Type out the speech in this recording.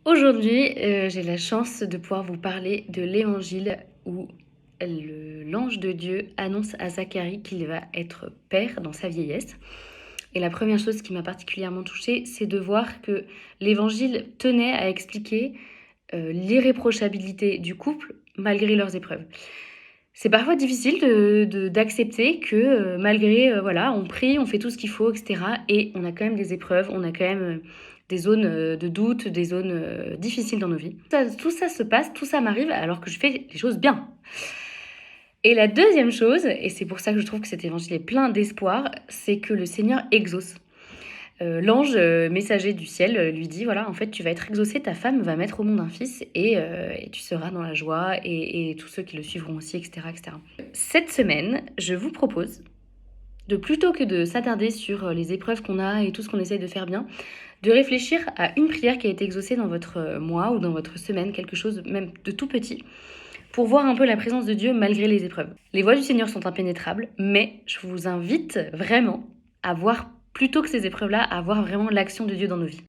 Aujourd'hui, j'ai la chance de pouvoir vous parler de l'Évangile où l'ange de Dieu annonce à Zacharie qu'il va être père dans sa vieillesse. Et la première chose qui m'a particulièrement touchée, c'est de voir que l'Évangile tenait à expliquer l'irréprochabilité du couple malgré leurs épreuves. C'est parfois difficile d'accepter que malgré, voilà, on prie, on fait tout ce qu'il faut, etc. Et on a quand même des épreuves, on a quand même des zones de doute, des zones difficiles dans nos vies. Tout ça se passe, tout ça m'arrive alors que je fais les choses bien. Et la deuxième chose, et c'est pour ça que je trouve que cet évangile est plein d'espoir, c'est que le Seigneur exauce. L'ange messager du ciel lui dit, voilà, en fait, tu vas être exaucé, ta femme va mettre au monde un fils et tu seras dans la joie et tous ceux qui le suivront aussi, etc., etc. Cette semaine, je vous propose de plutôt que de s'attarder sur les épreuves qu'on a et tout ce qu'on essaye de faire bien, de réfléchir à une prière qui a été exaucée dans votre mois ou dans votre semaine, quelque chose même de tout petit, pour voir un peu la présence de Dieu malgré les épreuves. Les voies du Seigneur sont impénétrables, mais je vous invite vraiment à voir, plutôt que ces épreuves-là, à voir vraiment l'action de Dieu dans nos vies.